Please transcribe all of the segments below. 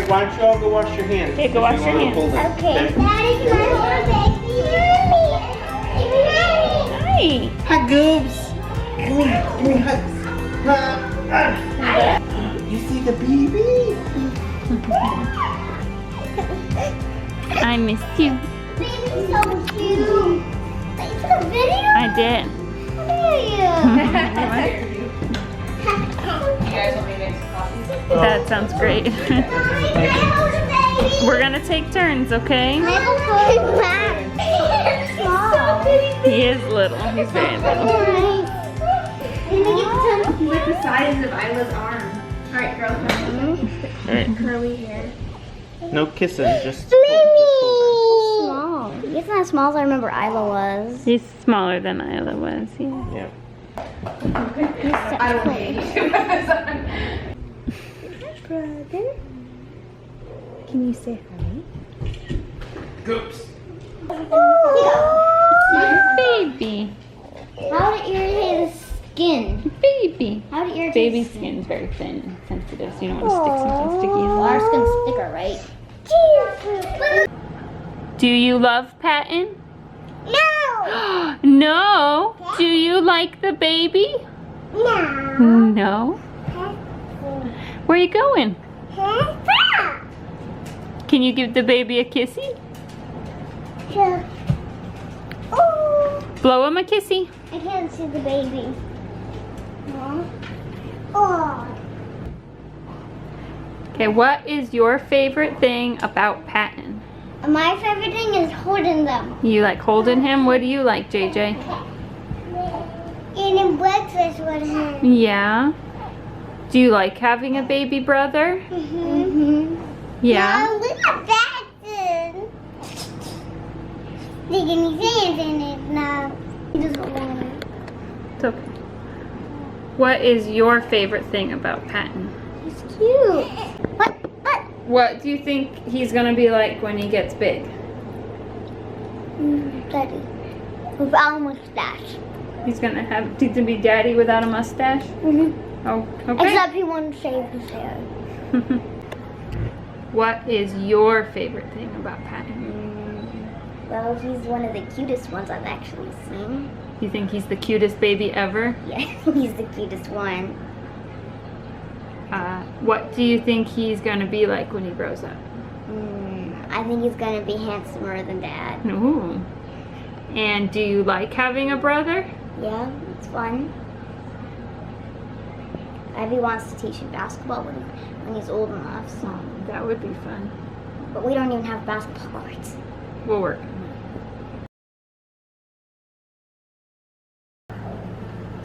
Alright, why don't you all go wash your hands? Okay, go wash your hands. Okay. Daddy, can I hold a baby? Hi. Hi, Goobs. Come here, hugs. You see the baby? I missed you. Baby's so cute. Did you took a video? I did. That sounds great. We're gonna take turns, okay? He is little. He's very little. He's like the size of Isla's arm. Alright, girl. Alright. Curly hair. No kissing, just Small. He's not as small as I remember Isla was. He's smaller than Isla was. Yeah. Yeah. I don't hate Brother, can you say hi? Goobs. Baby. How would it irritate his skin? Baby. How would it irritate Baby's his skin? skin's very thin and sensitive, so you don't want to stick something sticky. Well, our skin's thicker, right? Do you love Patton? No! No. Do you like the baby? No! No. Where are you going? Can you give the baby a kissy? Oh! Blow him a kissy. I can't see the baby. Oh! Okay, what is your favorite thing about Patton? My favorite thing is holding them. You like holding him? What do you like, JJ? Eating breakfast with him. Yeah. Do you like having a baby brother? Yeah. No, look at Patton. Sticking his hands in it now. He doesn't want it. It's okay. What is your favorite thing about Patton? He's cute. What? What do you think he's gonna be like when he gets big? Daddy. Without a mustache. He's gonna be daddy without a mustache? Oh, okay. Except he won't shave his hair. What is your favorite thing about Patton? Well, he's one of the cutest ones I've actually seen. You think he's the cutest baby ever? Yeah, he's the cutest one. What do you think he's gonna be like when he grows up? I think he's gonna be handsomer than Dad. Ooh. And do you like having a brother? Yeah, it's fun. Abby wants to teach him basketball when he's old enough, so. Oh, that would be fun. But we don't even have basketball courts. We'll work on it.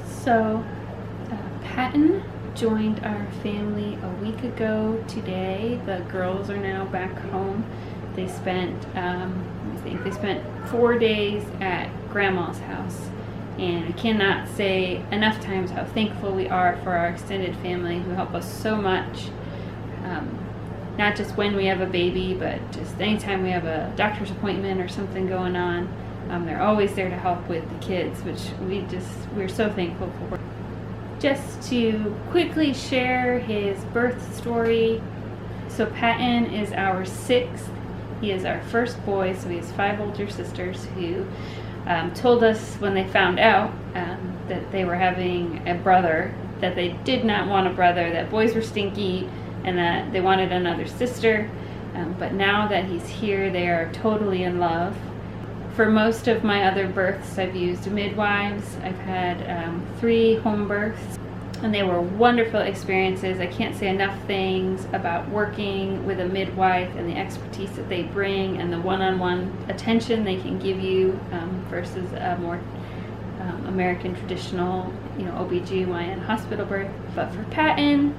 So, Patton joined our family a week ago today. The girls are now back home. They spent, they spent 4 days at Grandma's house. And I cannot say enough times how thankful we are for our extended family who help us so much. Not just when we have a baby, but just anytime we have a doctor's appointment or something going on. They're always there to help with the kids, which we're so thankful for. Just to quickly share his birth story. So Patton is our 6th. He is our first boy, so he has 5 older sisters who told us when they found out that they were having a brother, that they did not want a brother, that boys were stinky, and that they wanted another sister. But now that he's here, they are totally in love. For most of my other births, I've used midwives. I've had 3 home births, and they were wonderful experiences. I can't say enough things about working with a midwife and the expertise that they bring and the one-on-one attention they can give you versus a more American traditional, OBGYN hospital birth. But for Patton,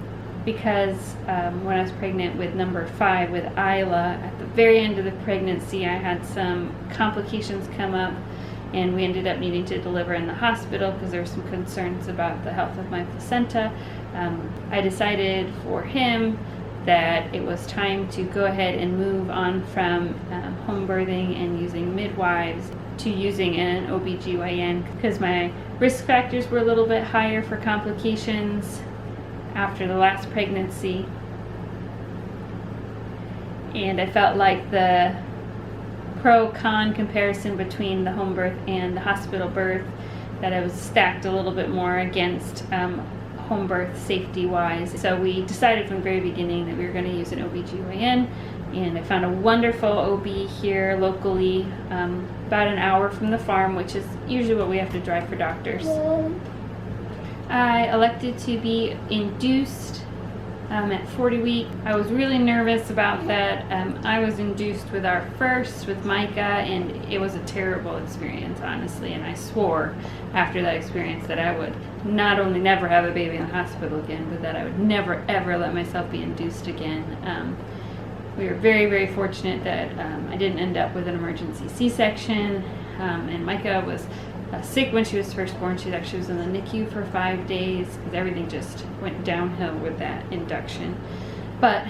because when I was pregnant with number 5 with Isla, at the very end of the pregnancy I had some complications come up, and we ended up needing to deliver in the hospital because there were some concerns about the health of my placenta. I decided for him that it was time to go ahead and move on from home birthing and using midwives to using an OBGYN because my risk factors were a little bit higher for complications after the last pregnancy. And I felt like the pro-con comparison between the home birth and the hospital birth, that I was stacked a little bit more against home birth safety-wise. So we decided from the very beginning that we were going to use an OBGYN, and I found a wonderful OB here locally, about an hour from the farm, which is usually what we have to drive for doctors. I elected to be induced at 40 weeks. I was really nervous about that. I was induced with our first, with Micah, and it was a terrible experience, honestly, and I swore after that experience that I would not only never have a baby in the hospital again, but that I would never ever let myself be induced again. We were very, very fortunate that I didn't end up with an emergency C-section, and Micah was sick when she was first born. She actually was in the NICU for 5 days because everything just went downhill with that induction. But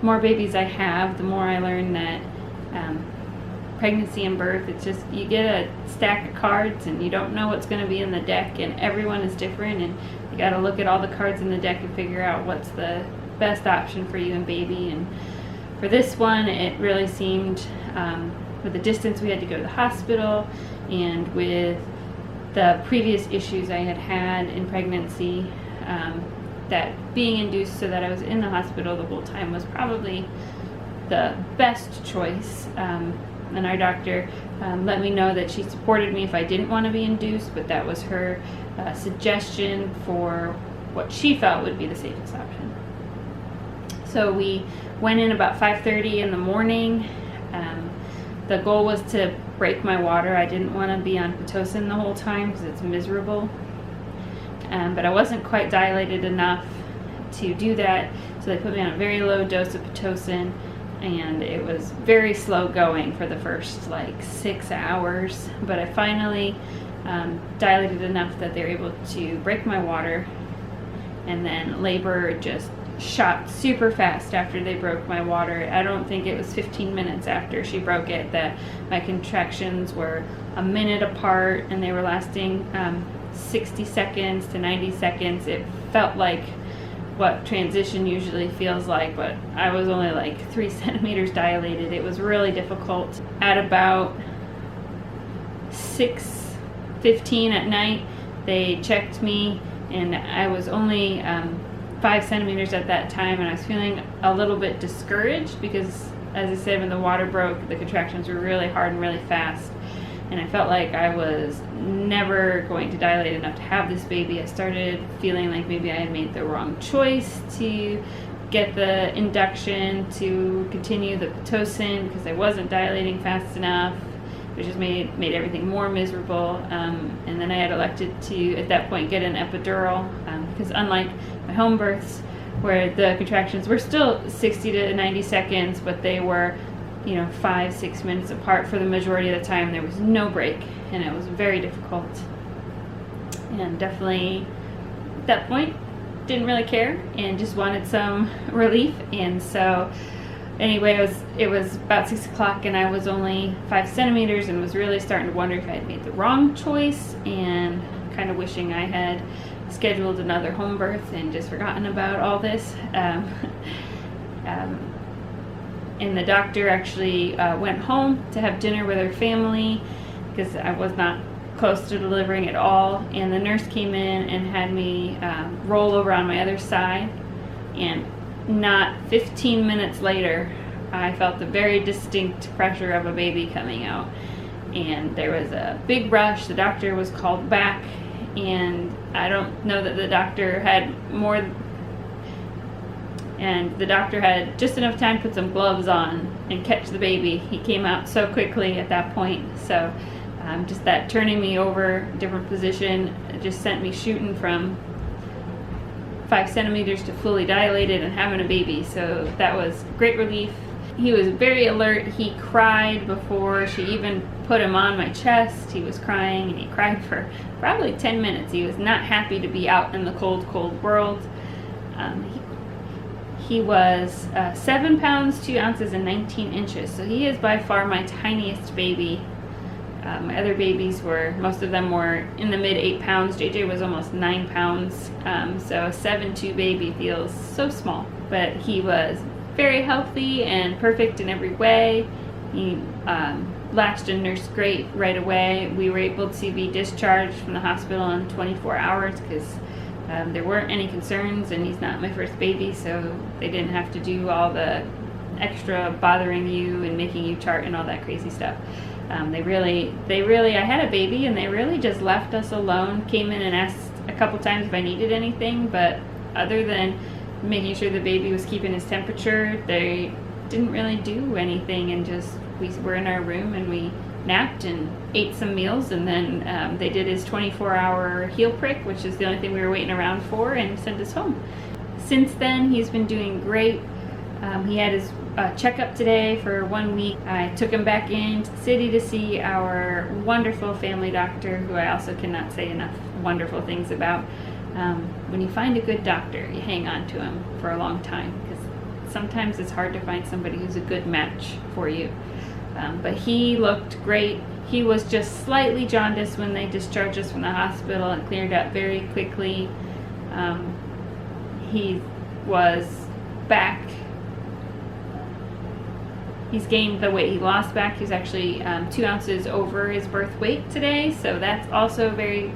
the more babies I have, the more I learn that pregnancy and birth, it's just, you get a stack of cards and you don't know what's going to be in the deck, and everyone is different, and you got to look at all the cards in the deck and figure out what's the best option for you and baby. And for this one, it really seemed, with the distance we had to go to the hospital, and with the previous issues I had had in pregnancy, that being induced so that I was in the hospital the whole time was probably the best choice. And our doctor let me know that she supported me if I didn't want to be induced, but that was her suggestion for what she felt would be the safest option. So we went in about 5:30 in the morning. The goal was to break my water. I didn't want to be on Pitocin the whole time because it's miserable. But I wasn't quite dilated enough to do that, so they put me on a very low dose of Pitocin, and it was very slow going for the first like 6 hours. But I finally dilated enough that they were able to break my water, and then labor just shot super fast after they broke my water. I don't think it was 15 minutes after she broke it that my contractions were a minute apart, and they were lasting 60 seconds to 90 seconds. It felt like what transition usually feels like, but I was only like 3 centimeters dilated. It was really difficult. At about 6:15 at night, they checked me, and I was only 5 centimeters at that time, and I was feeling a little bit discouraged because, as I said, when the water broke, the contractions were really hard and really fast, and I felt like I was never going to dilate enough to have this baby. I started feeling like maybe I had made the wrong choice to get the induction, to continue the Pitocin, because I wasn't dilating fast enough, which just made everything more miserable. And then I had elected to, at that point, get an epidural, because unlike my home births, where the contractions were still 60 to 90 seconds, but they were, 5-6 minutes apart for the majority of the time. There was no break, and it was very difficult. And definitely, at that point, didn't really care and just wanted some relief. And so, anyway, it was about 6 o'clock, and I was only 5 centimeters, and was really starting to wonder if I had made the wrong choice, and kind of wishing I had scheduled another home birth and just forgotten about all this. And the doctor actually went home to have dinner with her family because I was not close to delivering at all. And the nurse came in and had me roll over on my other side, and not 15 minutes later, I felt the very distinct pressure of a baby coming out. And there was a big rush. The doctor was called back, and I don't know that the doctor had just enough time to put some gloves on and catch the baby. He came out so quickly at that point. So just that turning me over, different position, just sent me shooting from 5 centimeters to fully dilated and having a baby. So that was great relief. He was very alert. He cried before she even put him on my chest. He was crying, and he cried for probably 10 minutes. He was not happy to be out in the cold, cold world. He was 7 pounds, 2 ounces, and 19 inches. So he is by far my tiniest baby. My other babies most of them were in the mid 8 pounds. JJ was almost 9 pounds. So a 7'2" baby feels so small. But he was very healthy and perfect in every way. He latched and nursed great right away. We were able to be discharged from the hospital in 24 hours because there weren't any concerns, and he's not my first baby, so they didn't have to do all the extra bothering you and making you chart and all that crazy stuff. They really, I had a baby and they really just left us alone, came in and asked a couple times if I needed anything, but other than making sure the baby was keeping his temperature, they didn't really do anything, and just we were in our room and we napped and ate some meals, and then they did his 24-hour heel prick, which is the only thing we were waiting around for, and sent us home. Since then, he's been doing great. He had his checkup today for 1 week. I took him back into the city to see our wonderful family doctor, who I also cannot say enough wonderful things about. When you find a good doctor, you hang on to him for a long time, because sometimes it's hard to find somebody who's a good match for you. But he looked great. He was just slightly jaundiced when they discharged us from the hospital and cleared up very quickly. He was back. He's gained the weight he lost back. He's actually 2 ounces over his birth weight today, so that's also very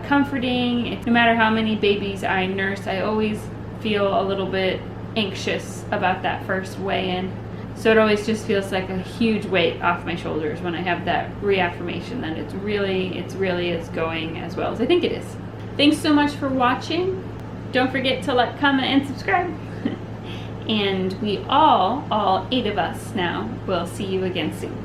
comforting. No matter how many babies I nurse, I always feel a little bit anxious about that first weigh-in. So it always just feels like a huge weight off my shoulders when I have that reaffirmation that it really is going as well as I think it is. Thanks so much for watching. Don't forget to like, comment, and subscribe. And we all 8 of us now, will see you again soon.